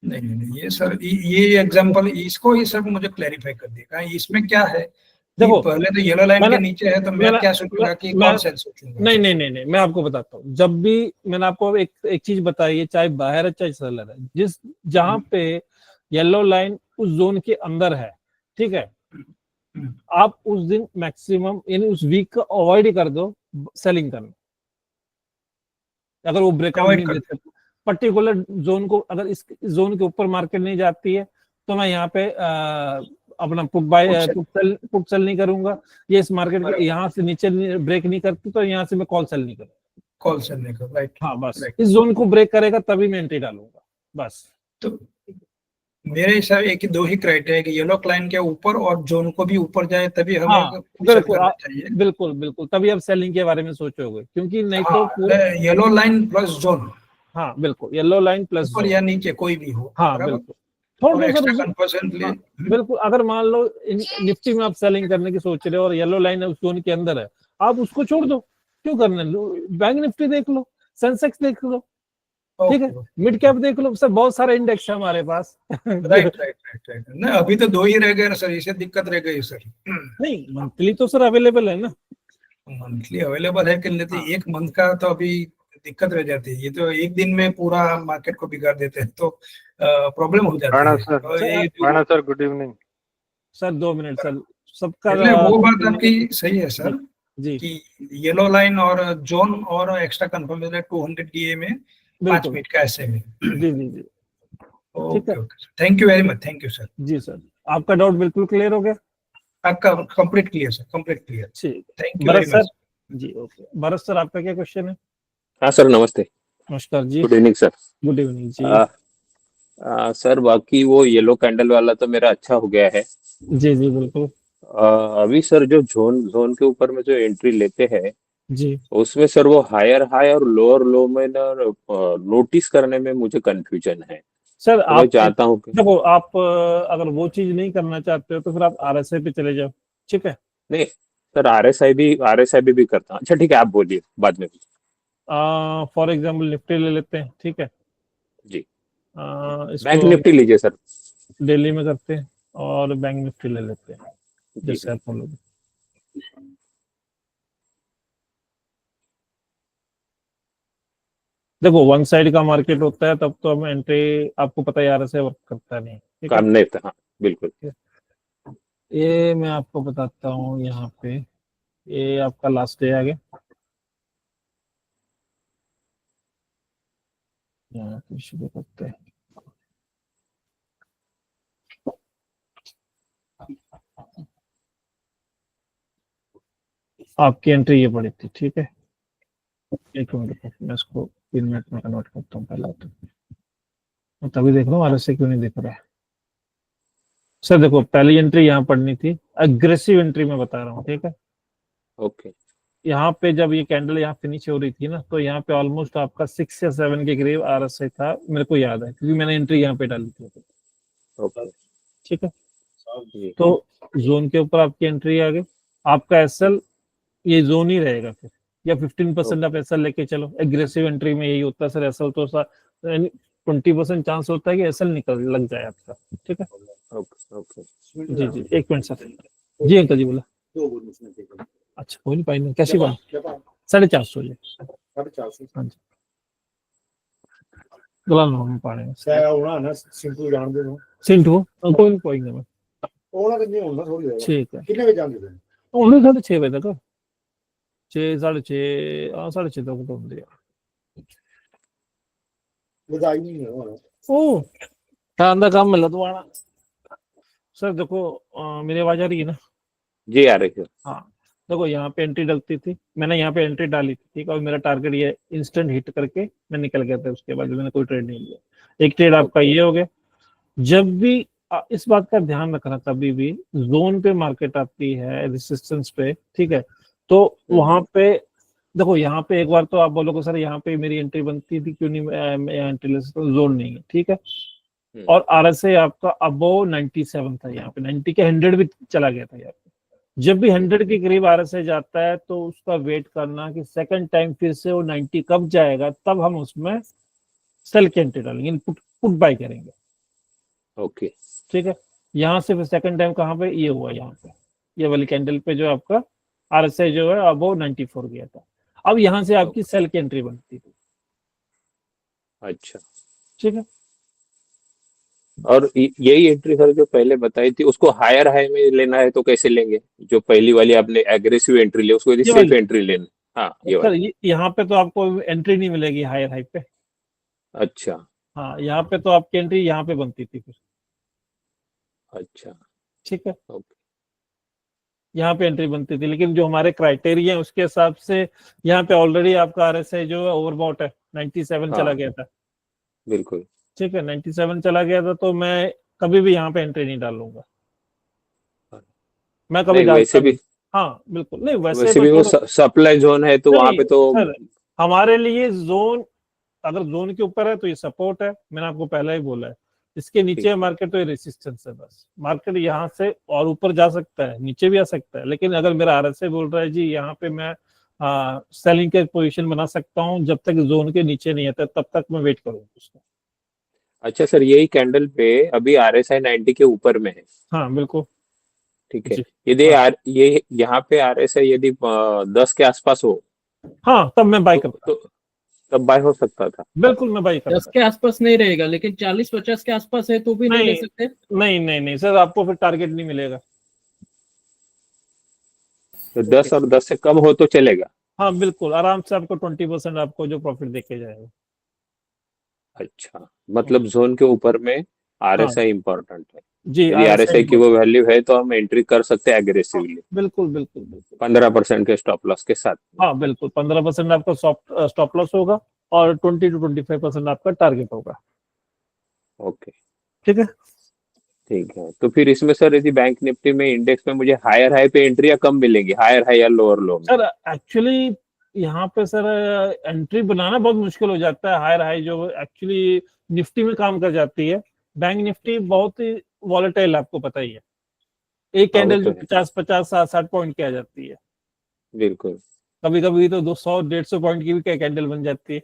नहीं नहीं नहीं, ये सर ये एग्जांपल इसको ही सर मुझे क्लैरिफाई कर दिया, इसमें क्या है कि देखो पहले तो येलो लाइन मैंने के नीचे है तो मैं मैंने क्या सोचूंगा कि मैं कॉल सेल सोचूंगा नहीं सर। नहीं नहीं नहीं, मैं आपको बताता हूँ, जब भी मैंने आपको एक एक चीज बताई है, चाहे बाहर है चाहे सेलर है, जहां पे येलो लाइन उस जोन के अंदर है, ठीक है, आप उस दिन मैक्सिमम यानी उस वीक का अवॉइड कर दो सेलिंग करना, अगर वो ब्रेकआउट अवॉइड नहीं कर देते पर्टिकुलर जोन को, अगर इस जोन के ऊपर मार्केट नहीं जाती है तो मैं यहाँ पे अपना पुट बाय पुट सेल नहीं करूंगा, ये इस मार्केट के यहाँ से नीचे ब्रेक नहीं करती तो यहाँ से मैं कॉल सेल नहीं करूंगा, कॉल सेल नहीं कर, राइट। हाँ बस इस जोन को ब्रेक करेगा तभी मैं एंट्री डालूंगा बस। तो मेरे हिसाब एक ही दो ही क्राइटेरिया कि येलो लाइन के ऊपर और जोन को भी ऊपर जाए तभी हमें हाँ सेल बिल्कुल करना चाहिए। बिल्कुल बिल्कुल, तभी आप सेलिंग के बारे में सोचोगे, क्योंकि नहीं तो हाँ, येलो लाइन प्लस जोन, हाँ बिल्कुल येलो लाइन प्लस ऊपर जोन, या नीचे कोई भी हो, हाँ बराबर, बिल्कुल छोड़ और दो एक्स्ट्रा सर। कन्फर्मेशन ले। हाँ, बिल्कुल, अगर मान लो निफ्टी में आप सेलिंग करने की सोच रहे हो और येलो लाइन उस जोन के अंदर है, आप उसको छोड़ दो, क्यों करना, बैंक निफ्टी देख लो, सेंसेक्स देख लो, ठीक है, मिड कैप देख लो सर, बहुत सारे इंडेक्स है हमारे पास। Right right right right. नहीं अभी तो दो ही रह गए ना सर, इसे दिक्कत रह गई सर। नहीं मंथली तो सर अवेलेबल है ना, मंथली अवेलेबल है कि नहीं, तो हाँ। एक मंथ का तो अभी दिक्कत रह जाती है, ये तो एक दिन में पूरा मार्केट को बिगाड़ देते हैं, तो प्रॉब्लम हो जाती राणा है। सर, और ये Rana sir good evening. Sir 2 minute sir, सबका पहले वो बात आपकी सही है सर जी कि येलो लाइन और जोन और एक्स्ट्रा कंफर्मेशन 200 डीए में 5 बिल्कुल मिनट का ऐसे में। जी जी जी ठीक है okay okay, thank you very much, thank you sir. जी सर, आपका डाउट बिल्कुल क्लियर हो गया, आपका complete clear sir, complete clear, ठीक है thank you Bharat very sir. Much. जी ओके, भरत सर आपका क्या क्वेश्चन है? हाँ सर नमस्ते, नमस्कार जी, good evening sir. Good evening जी। सर बाकी वो येलो कैंडल वाला तो मेरा अच्छा हो गया है। जी जी बिल्कुल अभी सर जो जोन जोन के ऊपर में जो एंट्री लेते हैं जी उसमें सर वो हायर हाई और लोअर लो में नोटिस करने में मुझे कंफ्यूजन है, सर, तो मैं आप चाहता हूँ कि देखो, आप अगर वो चीज नहीं करना चाहते हो तो फिर आप आरएसआई पे चले जाओ, ठीक है। नहीं सर आरएसआई भी करता हूँ। अच्छा ठीक है, आप बोलिए बाद में। फॉर एग्जाम्पल निफ्टी ले लेते हैं, ठीक है, जी, बैंक इसको हम निफ्टी लीजिए सर। दिल्ली में करते हैं और बैंक निफ्टी ले लेते हैं, जी जैसे आप बोलोगे। देखो वन साइड का मार्केट होता है तब तो हम एंट्री, आपको पता है आरएसआई वर्क करता नहीं, ठीक है। काम नहीं था, हाँ बिल्कुल। ये मैं आपको बताता हूँ यहाँ पे, ये आपका लास्ट डे आ गया, यहाँ पे शुरू करते हैं। आपकी एंट्री ये पड़ी थी, ठीक है, एक मिनट मैं इसको 3 मिनट में कन्वर्ट करता हूँ पहले, तो तभी देख रहा हूँ आरएसआई क्यों नहीं दिख रहा है। सर देखो, पहली एंट्री यहाँ पड़नी थी, अग्रेसिव एंट्री मैं बता रहा हूँ, ठीक है। ओके यहाँ पे जब ये कैंडल यहाँ फिनिश हो रही थी ना, तो यहाँ पे ऑलमोस्ट आपका 6 या 7 के करीब आरएसआई था, मेरे को याद है क्योंकि मैंने एंट्री यहाँ पे डाली थी, ओके ठीक है। जी तो जोन के ऊपर आपकी एंट्री आ गई, आपका एसएल ये जोन ही रहेगा फिर, या 15% आप एसएल लेके चलो। एग्रेसिव एंट्री में यही होता है सर, एसएल तो 20% चांस होता है कि एसएल निकल लग जाए आपका, ठीक है। ओके ओके जी जी, एक मिनट सर। जी अंकल जी बोला, अच्छा कोई नहीं, पाई नहीं, कैसी बात, 450 जी, 450, हाँ जी, गला में पाने सिंटू कोई नहीं, कोई नहीं, ठीक है, उन्हें 6:30 तक, 6 साढ़े 6, हाँ 6:30 तक तो होंगे ओ आंदा काम मिला तो आना। सर देखो, मेरी आवाज आ रही है ना? जी आ रही है। हाँ देखो, यहाँ पे एंट्री डलती थी, मैंने यहाँ पे एंट्री डाली थी, ठीक है, और मेरा टारगेट ये इंस्टेंट हिट करके मैं निकल गया था, उसके बाद मैंने कोई ट्रेड नहीं लिया। एक ट्रेड आपका ये हो गया। जब भी इस बात का ध्यान रखना, कभी भी जोन पे मार्केट आती है रेजिस्टेंस पे, ठीक है, तो वहां पे देखो यहाँ पे एक बार तो आप बोलोगे सर यहाँ पे मेरी एंट्री बनती थी, क्यों नहीं एंट्री ले सकता, जोन नहीं है, ठीक है। और आरएसआई आपका अबो 97 था, यहाँ पे 90 के 100 भी चला गया था यहाँ पे। जब भी 100 के करीब आरएसआई जाता है तो उसका वेट करना कि सेकंड टाइम फिर से वो 90 कब जाएगा, तब हम उसमें सेल की एंट्री डालेंगे, पुट बाय करेंगे। ओके, ठीक है। यहाँ से फिर सेकंड टाइम कहाँ पे ये हुआ, यहाँ पे ये वाली कैंडल पे जो आपका आरएसआई जो है अब वो 94 गया था। अब यहाँ से आपकी सेल की एंट्री बनती थी। अच्छा, ठीक है। और यही एंट्री सर जो पहले बताई थी, उसको हायर हाई में लेना है तो कैसे लेंगे? जो पहली वाली आपने एग्रेसिव एंट्री ली, उसको यदि ये सेफ वाली एंट्री लेना। हाँ, ये सर वाली। यहाँ पे तो आपको एंट्री नहीं मिलेगी हायर हाई पे। अच्छा हाँ, यहाँ पे तो आपकी एंट्री यहाँ पे बनती थी फिर। अच्छा, ठीक है। ओके, यहाँ पे एंट्री बनती थी, लेकिन जो हमारे क्राइटेरिया है उसके हिसाब से यहाँ पे ऑलरेडी आपका आरएसआई जो है ओवरबॉट है, 97 चला हाँ गया था। बिल्कुल। ठीक है, 97 चला गया था, तो मैं कभी भी यहाँ पे एंट्री नहीं डालूंगा, मैं कभी नहीं वैसे डालता भी, भी। हाँ बिल्कुल, नहीं वैसे वैसे तो भी वो छोड़ो। सप्लाई जोन है तो वहां नहीं पे तो। सर, हमारे लिए जोन, अगर जोन के ऊपर है तो ये सपोर्ट है, मैंने आपको पहले ही बोला है। इसके नीचे ठीक है, मार्केट तो ये रेसिस्टेंस है बस। मार्केट यहाँ से और ऊपर जा सकता है, नीचे भी आ सकता है, लेकिन अगर मेरा आरएसआई बोल रहा है जी यहाँ पे मैं सेलिंग के पोजीशन बना सकता हूँ, जब तक जोन के नीचे नहीं आता तब तक मैं वेट करूंगा उसका। अच्छा सर, यही कैंडल पे अभी RSI 90 के ऊपर में है। हाँ बिल्कुल। ठीक है, जी। यदि हाँ ये यहाँ पे RSI यदि 10 के आसपास हो हाँ, तब मैं बाई तो, करता। तो तब बाय हो सकता था। बिल्कुल मैं बाई 10 करता। के आसपास नहीं रहेगा, लेकिन 40-50 के आसपास है तो भी नहीं ले नहीं सकते। नहीं नहीं नहीं सर, आपको फिर टारगेट नहीं मिलेगा। तो 10 और 10 से कम हो तो चलेगा। हाँ बिल्कुल, आराम से आपको 20% आपको जो प्रॉफिट देके जाएगा। अच्छा, मतलब जोन के ऊपर में हाँ RSI इंपॉर्टेंट है। जी, यदि आरएसआई RSI की वो वैल्यू है तो हम एंट्री कर सकते हैं एग्रेसिवली, बिल्कुल बिल्कुल बिल्कुल। 15% के स्टॉप लॉस के साथ। हाँ बिल्कुल, 15% आपका स्टॉप लॉस होगा और 20 to 25% आपका टारगेट होगा। ओके, ठीक है। ठीक है। तो फिर इसमें सर यदि बैंक निफ्टी में इंडेक्स में मुझे हायर हाई पे एंट्री या कम मिलेंगी, हायर हाई या लोअर लो में? सर एक्चुअली यहाँ पे सर एंट्री बनाना बहुत मुश्किल हो जाता है। हायर हाई जो एक्चुअली निफ्टी में काम कर जाती है, बैंक निफ्टी बहुत ही वॉलेटाइल, आपको पता ही है। एक हाँ वो कैंडल तो जो है, 50 50 60 पॉइंट की आ जाती है, बिल्कुल। कभी कभी तो 200 150 पॉइंट की भी कैंडल बन जाती है।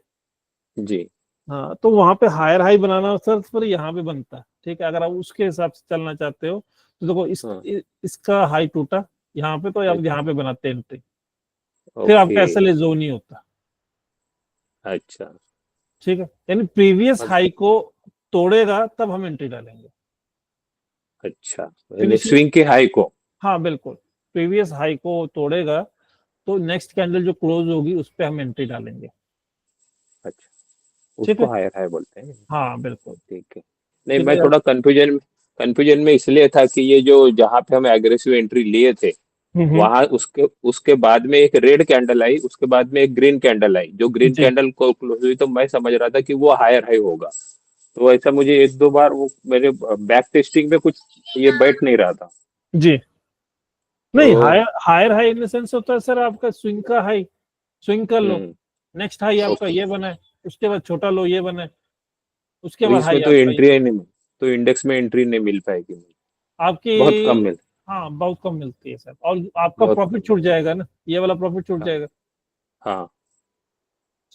जी, हाँ, तो वहां पे हायर हाई बनाना सर पर यहाँ पे बनता है। ठीक है, अगर आप उसके हिसाब से चलना चाहते हो तो देखो हाँ, इसका हाई टूटा यहाँ पे, तो आप अच्छा, यहाँ पे बनाते हैं एंट्री, फिर ओके, आपका एसएलए जोन ही होता। अच्छा, ठीक है, यानी प्रीवियस मत- हाई को तोड़ेगा तब हम एंट्री डालेंगे। अच्छा, यानी फिनिशिंग, स्विंग के हाई को। हाँ बिल्कुल, प्रीवियस हाई को तोड़ेगा तो नेक्स्ट कैंडल जो क्लोज होगी उस पर हम एंट्री डालेंगे। अच्छा, ठीक उसको है। हायर हाई बोलते हैं। हाँ बिल्कुल। ठीक है। नहीं, ठीक मैं है। थोड़ा कंफ्यूजन में इसलिए था कि ये जो जहां पे हम एग्रेसिव एंट्री लिए थे, हम्म। वहां उसके उसके बाद में एक रेड कैंडल आई, उसके बाद में एक ग्रीन कैंडल आई। जो ग्रीन जी कैंडल को क्लोज हुई तो मैं समझ रहा था कि वो हायर हाई होगा। तो ऐसा मुझे एक दो बार वो मेरे बैक टेस्टिंग में कुछ ये बैठ नहीं रहा था। जी, नहीं तो higher higher high in sense होता है सर आपका स्विंग का हाई, स्विंग कर लो, हम्म, नेक्स्ट हाई आपका ओके। ये बना है, उसके बाद छोटा लो ये बना है, उसके तो बाद इसमें हाई तो आपका ये, एंट्री ही नहीं, तो इंडेक्स में एंट्री नहीं मिल पाएगी मुझे, आपकी। बहुत कम मिल। हाँ बहुत कम मिलती है सर, और आपका बहुत प्रॉफिट कम। छूट जाएगा ना, ये वाला प्रॉफिट छूट हाँ, जाएगा। हाँ,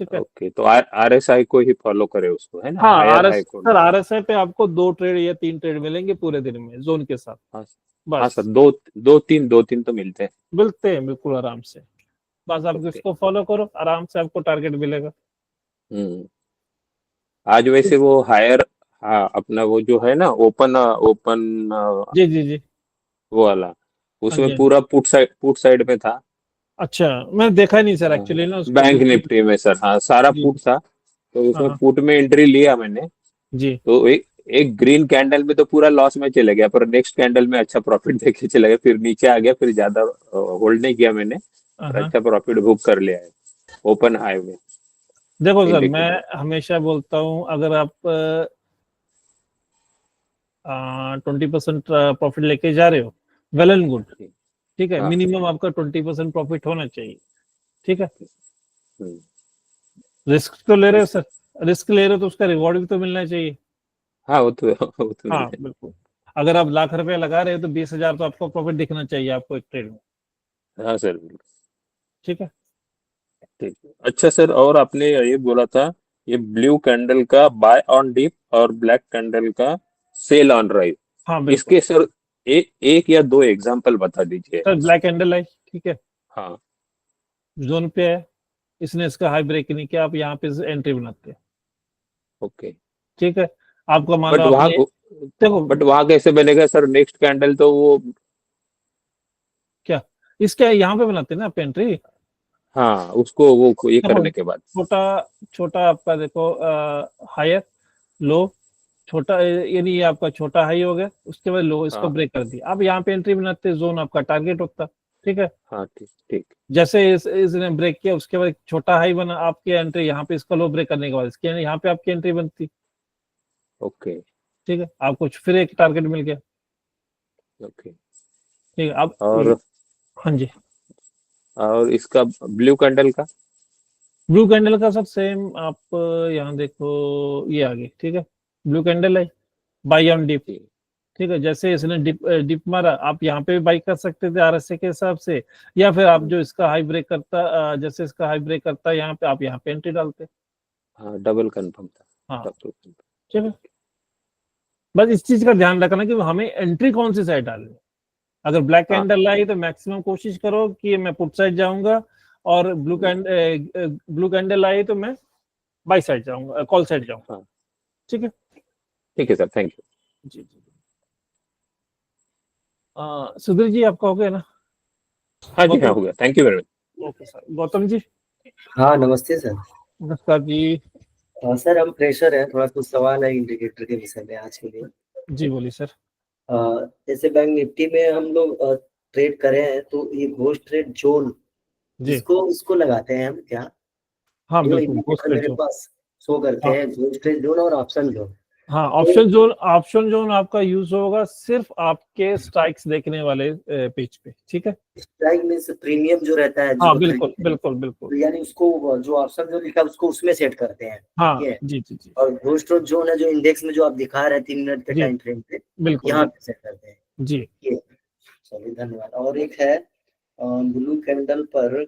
ठीक है। ओके। तो RSI को ही फॉलो करे उसको, है ना, हाँ हायर आरएस हाई को सर, नहीं। आरएसआई पे आपको 2 ट्रेड या 3 ट्रेड मिलेंगे पूरे दिन में जोन के साथ, हाँ, हाँ सर, बस। दो तीन तो मिलते हैं। मिलते हैं बिल्कुल आराम से, बस आप ओके। इसको फॉलो करो, आराम से आपको टारगेट मिलेगा। हम्म। आज वैसे वो हायर, हाँ, अपना वो जो है ना, ओपन ओपन जी जी जी। वो वाला, हाँ उसमें जी हाँ जी। पूरा पुट साइड में था। अच्छा, मैंने देखा नहीं सर एक्चुअली ना उसको बैंक बिल्कुल। निफ्टी में सर, हाँ, सारा जी पुट था। तो हाँ उसमें हाँ। पुट में एंट्री लिया मैंने। जी तो एक ग्रीन कैंडल में तो पूरा लॉस में चले गया, पर नेक्स्ट कैंडल में अच्छा प्रॉफिट देके चला गया, फिर नीचे आ गया, फिर ज्यादा होल्ड नहीं किया मैंने, हाँ और हाँ। अच्छा प्रॉफिट बुक कर लिया है ओपन हाई में। देखो सर, मैं इंडिकेटर। हमेशा बोलता हूँ अगर आप 20% प्रॉफिट लेके जा रहे हो, वेल एंड गुड। ठीक है, हाँ, मिनिमम आपका 20% प्रॉफिट होना चाहिए। ठीक है, रिस्क तो ले रहे हो सर, रिस्क ले रहे हो तो उसका रिवॉर्ड भी तो मिलना चाहिए। हाँ वो तो हाँ मिलता है। बिल्कुल, अगर आप लाख रुपए लगा रहे हो तो 20,000 तो आपको प्रॉफिट दिखना चाहिए आपको एक ट्रेड में। हाँ सर बिल्कुल। ठीक है। ठीक है। अच्छा सर, और आपने ये बोला था ये ब्लू कैंडल का बाय ऑन डिप और ब्लैक कैंडल का सेल ऑन राइज, हाँ बिल्कुल इसके सर एक या दो एग्जांपल बता दीजिए। सर, ब्लैक कैंडल है, ठीक है, हाँ। जोन पे है, इसने इसका हाई ब्रेक नहीं किया, आप यहाँ पे एंट्री बनाते हैं। ओके। ठीक है, आपका मान लो बट वहां आपने, देखो बट वहां कैसे बनेगा सर नेक्स्ट कैंडल, तो वो क्या, इसके यहाँ पे बनाते हैं ना आप एंट्री। हाँ उसको वो ये देखो करने के बाद। छोटा छोटा आपका देखो, हायर लो, छोटा यानी ये आपका छोटा हाई हो गया, उसके बाद लो, इसको हाँ ब्रेक कर दिया, आप यहाँ पे एंट्री बनाते, जोन आपका टारगेट होता। ठीक है, हाँ ठीक ठीक। जैसे इसने ब्रेक किया, उसके बाद एक छोटा हाई बना, आपकी एंट्री यहाँ पे, इसका लो ब्रेक करने के बाद इसकी यहाँ पे आपकी एंट्री बनती। ओके ठीक है, आपको फिर एक टारगेट मिल गया। ओके। ठीक है, अब और हाँ जी, इसका ब्लू कैंडल का। ब्लू कैंडल का सब सेम, आप यहाँ देखो ये आगे, ठीक है, ब्लू कैंडल है, बाई ऑन डिप। ठीक। ठीक है, जैसे इसने डिप मारा, आप यहाँ पे भी बाई कर सकते थे आरएसए के हिसाब से, या फिर आप जो इसका हाई ब्रेक करता, जैसे इसका हाई ब्रेक करता है यहाँ पे, आप यहाँ पे एंट्री डालते। हाँ डबल कंफर्म था। हाँ डबल कंफर्म। ठीक है, बस इस चीज का ध्यान रखना कि हमें एंट्री कौन सी साइड डालनी है। अगर ब्लैक हाँ कैंडल आई तो मैक्सिमम कोशिश करो कि मैं पुट साइड जाऊंगा, और ब्लू कैंडल आई तो मैं बाई साइड जाऊंगा, कॉल साइड जाऊंगा। हाँ ठीक है ठीक है सर, थैंक यू। जी जी। सुधीर जी आपका हो गया ना? हाँ जी हाँ गौतम, हो गया, thank you very much. Okay sir, Gautam ji. हाँ नमस्ते सर। नमस्कार जी। सर हम प्रेशर है, थोड़ा कुछ सवाल है इंडिकेटर के विषय में आज के लिए। जी बोलिए सर। जैसे बैंक निफ्टी में हम लोग ट्रेड करे हैं, तो ये घोस्ट ट्रेड जोन जी इसको लगाते हैं हम क्या? हाँ जो बिल्कुल, घोस्ट इंडिकेटर ट्रेड मेरे जोन। पास शो करते हाँ हैं, घोस्ट ट्रेड जोन और ऑप्शन जोन। हाँ, तो ऑप्शन जोन आपका यूज होगा सिर्फ आपके स्ट्राइक्स देखने वाले पेज पे। ठीक है, स्ट्राइक मींस प्रीमियम जो रहता है हाँ जो बिल्कुल खरीदते हैं, बिल्कुल बिल्कुल। तो यानी उसको जो ऑप्शन जो लिखा है उसको उसमें सेट करते हैं। हाँ ठीक है। जी जी जी और घोस्ट जोन है जो इंडेक्स में जो आप दिखा रहे हैं 3 मिनट के जी टाइम फ्रेम पे, बिल्कुल यहाँ बिल्कुल पे सेट करते हैं। जी ये चलिए धन्यवाद। और एक है ब्लू कैंडल पर,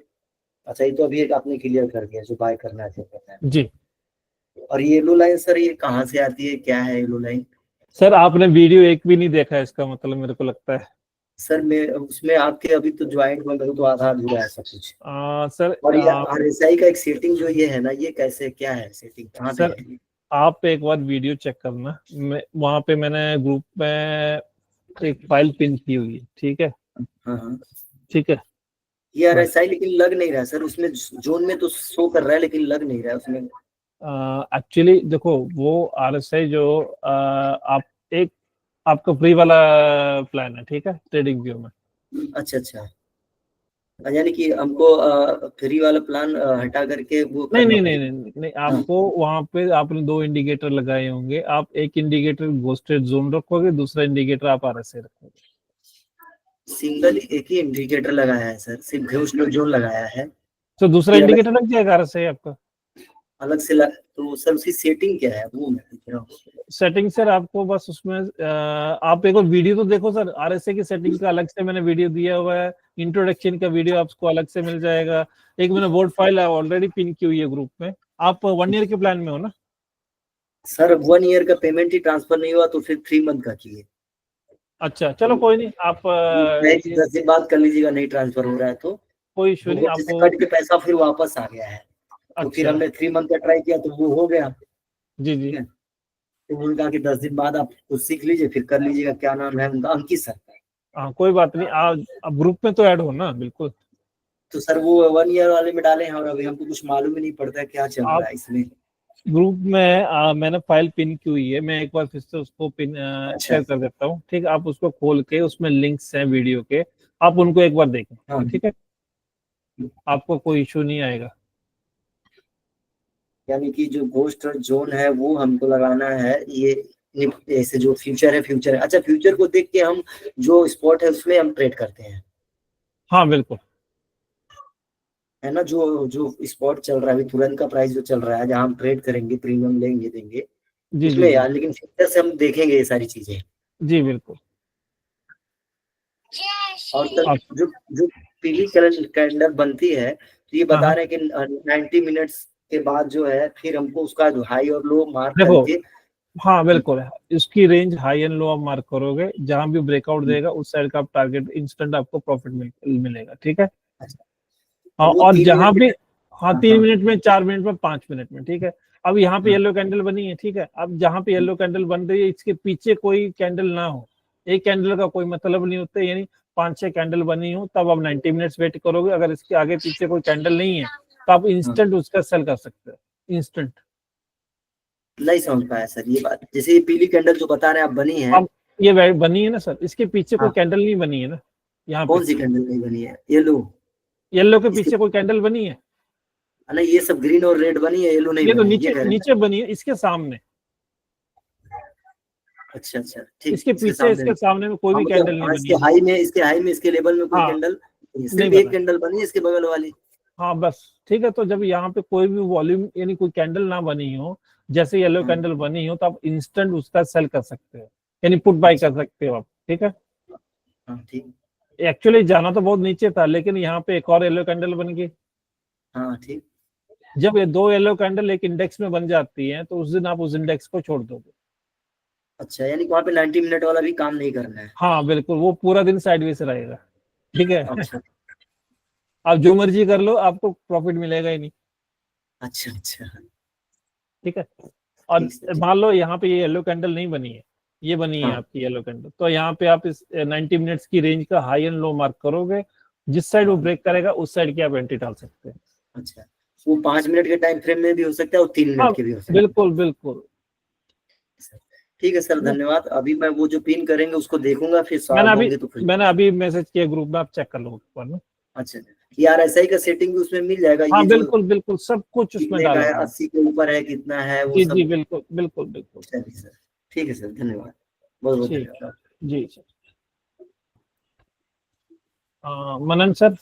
अच्छा ये तो अभी एक आपने क्लियर कर दिया जो बाय करना है करना है। जी। और ये येलो लाइन सर ये कहाँ से आती है, क्या है येलो लाइन? सर आपने वीडियो एक भी नहीं देखा है, इसका मतलब मेरे को लगता है। सर मैं उसमें आपके अभी तो ज्वाइंट में तो आधार जुड़ा है सब कुछ। सर और ये आरएसआई का एक सेटिंग जो ये है ना, ये कैसे क्या है सेटिंग, कहाँ पे सर है? आप एक बार वीडियो चेक करना, वहां पे मैंने ग्रुप में एक फाइल पिन की हुई है। ठीक है, हाँ हाँ। ठीक है, ये आरएसआई लेकिन लग नहीं रहा सर उसमें, जोन में तो शो कर रहा है लेकिन लग नहीं रहा है उसमें। एक्चुअली देखो वो आरएसआई जो आप एक, आपका फ्री वाला प्लान है, ठीक है, ट्रेडिंग व्यू में। अच्छा अच्छा, यानी कि हमको फ्री वाला प्लान हटा करके वो नहीं करना नहीं नहीं पड़ेगा। नहीं नहीं, हाँ। आपको वहां पे आपने दो इंडिकेटर लगाए होंगे, आप एक इंडिकेटर घोस्टेड जोन रखोगे, दूसरा इंडिकेटर आप आरएसआई रखोगे। सिंगल एक ही इंडिकेटर लगाया है सर, सिर्फ घोस्ट जोन लगाया है। तो दूसरा फिर अलग इंडिकेटर लग जाएगा आरएसआई आपका। अलग से तो सर उसकी सेटिंग क्या है वो मैं पूछ रहा हूँ। सेटिंग सर आपको बस उसमें आप एक और वीडियो तो देखो सर, आरएसए की सेटिंग का अलग से मैंने वीडियो दिया हुआ है, इंट्रोडक्शन का वीडियो आपको अलग से मिल जाएगा। एक मैंने वर्ड फाइल ऑलरेडी पिन की हुई है ग्रुप में। आप 1 ईयर के प्लान में हो ना? सर 1 ईयर का पेमेंट ही ट्रांसफर नहीं हुआ तो फिर 3 मंथ का किए। अच्छा चलो कोई नहीं, आप 10 दिन बाद कर लीजिएगा, नहीं ट्रांसफर हो रहा है तो। कोई इशू नहीं, वो आप जैसे कट के पैसा फिर वापस आ गया है, तो फिर अच्छा हमने 3 मंथ का ट्राई किया तो वो हो गया। जी जी ठीक है, तो उन्होंने कहा कि 10 दिन बाद आप कुछ सीख लीजिए फिर कर लीजिएगा। क्या नाम है उनका? अंकित सर। हाँ कोई बात नहीं, आप ग्रुप में तो ऐड हो ना, बिल्कुल। तो सर वो 1 ईयर वाले में डाले हैं और अभी हमको कुछ मालूम ही नहीं पड़ता है क्या चल रहा आप है इसमें। ग्रुप में मैंने फाइल पिन की हुई है, मैं एक बार फिर से उसको पिन अच्छा। शेयर कर देता हूँ। ठीक है, आप उसको खोल के उसमें लिंक्स हैं वीडियो के, आप उनको एक बार देखें। हाँ। ठीक है, आपको कोई इशू नहीं आएगा। यानी कि जो घोस्ट जोन है वो हमको लगाना है, ये ऐसे जो फ्यूचर है, फ्यूचर है। अच्छा फ्यूचर को देख के हम जो स्पॉट है उसमें हम ट्रेड करते हैं। हाँ बिल्कुल। है ना, जो जो स्पॉट चल रहा है अभी, तुरंत का प्राइस जो चल रहा है, जहाँ हम ट्रेड करेंगे, प्रीमियम लेंगे देंगे जी उसमें जी यार, लेकिन फ्यूचर से हम देखेंगे ये सारी चीजें। जी बिल्कुल। और सर जो जो पीली कैंडल बनती है, तो ये बता हाँ रहे हैं कि 90 मिनट्स के बाद जो है फिर हमको उसका जो हाई और लो मार्क देखो, करके। हाँ बिल्कुल, इसकी रेंज हाई एंड लो आप मार्क करोगे, जहां भी ब्रेकआउट देगा उस साइड का आप टारगेट इंस्टेंट आपको प्रॉफिट मिलेगा, ठीक है। अच्छा, हाँ, वो और 3 जहां मिनट भी, के। हाँ हाँ 3 हाँ मिनट में, 4 मिनट में, 5 मिनट में, ठीक है। अब यहाँ पे हाँ, येलो कैंडल बनी है, ठीक है। अब जहाँ पे येलो कैंडल बन रही है, इसके पीछे कोई कैंडल ना हो, एक कैंडल का कोई मतलब नहीं होता, यानी 5-6 कैंडल बनी हो तब आप 90 मिनट्स वेट करोगे। अगर इसके आगे पीछे कोई कैंडल नहीं है तो आप इंस्टेंट उसका सेल कर सकते हो, इंस्टेंट। नहीं समझ पाया सर ये बात। जैसे ये पीली कैंडल जो बता रहे हैं आप बनी है, अब ये बनी है ना सर, इसके पीछे कोई हाँ, कैंडल नहीं बनी है ना यहाँ पे। कौन सी कैंडल नहीं बनी है? येलो? येलो के इसके पीछे कोई कैंडल बनी है? नहीं, ये सब ग्रीन और रेड बनी है, येलो नहीं ये तो बनी है, ये नीचे कह रहे हैं। नीचे बनी है, इसके सामने, अच्छा अच्छा, ठीक, इसके इसके पीछे, सामने। इसके सामने में कोई हाँ भी मतलब कैंडल नहीं हाँ, बनी है। इसके हाई में, इसके लेवल में कोई हाँ, कैंडल, नहीं सिर्फ एक बना। कैंडल बनी है इसके बगल वाली। हाँ बस, ठीक है। तो जब यहाँ पे कोई भी वॉल्यूम यानी कोई कैंडल ना बनी हो, जैसे येलो हाँ कैंडल बनी हो, तो आप इंस्टेंट उसका सेल कर सकते हो, यानी पुट बाय अच्छा, कर सकते हो आप, ठीक है। हाँ ठीक, एक्चुअली जाना तो बहुत नीचे था, लेकिन यहाँ पे एक और येलो कैंडल बन गई। हाँ ठीक। जब ये दो येलो कैंडल एक इंडेक्स में बन जाती है, तो उस दिन आप उस इंडेक्स को छोड़ दोगे। अच्छा, यानी कि वहाँ पे 90 मिनट वाला भी काम नहीं करना है। हाँ बिल्कुल, वो पूरा दिन साइडवेज रहेगा, ठीक है। अच्छा आप जो मर्जी कर लो, आपको प्रॉफिट मिलेगा ही नहीं, अच्छा अच्छा, ठीक है। और ठीक सर, ठीक। मान लो यहाँ पे ये येलो कैंडल नहीं बनी है, ये बनी है हाँ आपकी येलो कैंडल, तो यहाँ पे आप इस 90 मिनट्स की रेंज का हाई एंड लो मार्क करोगे, जिस साइड वो हाँ, ब्रेक करेगा उस साइड की आप एंट्री डाल सकते हैं। अच्छा, वो 5 मिनट के टाइम फ्रेम में भी हो सकता है और 3 हाँ मिनट के भी हो सकता बिल्कुल बिल्कुल। है। ठीक है सर, ठीक है? धन्यवाद। अभी मैं वो जो पिन करेंगे उसको देखूंगा, फिर सवाल होंगे तो फिर। मैंने अभी मैसेज किया ग्रुप में, आप चेक कर लो ऊपर में। अच्छा, यार ऐसा ही का सेटिंग भी उसमें मिल जाएगा, हाँ ये जो बिल्कुल बिल्कुल, सब कुछ उसमें कितने का डाला है, हुआ है। 80 के ऊपर है, कितना है वो जी जी सब। बिल्कुल बिल्कुल बिल्कुल। चलिए सर, ठीक है सर, धन्यवाद, बहुत बहुत ठीक धन्यवाद। है जी सर। मनन सर।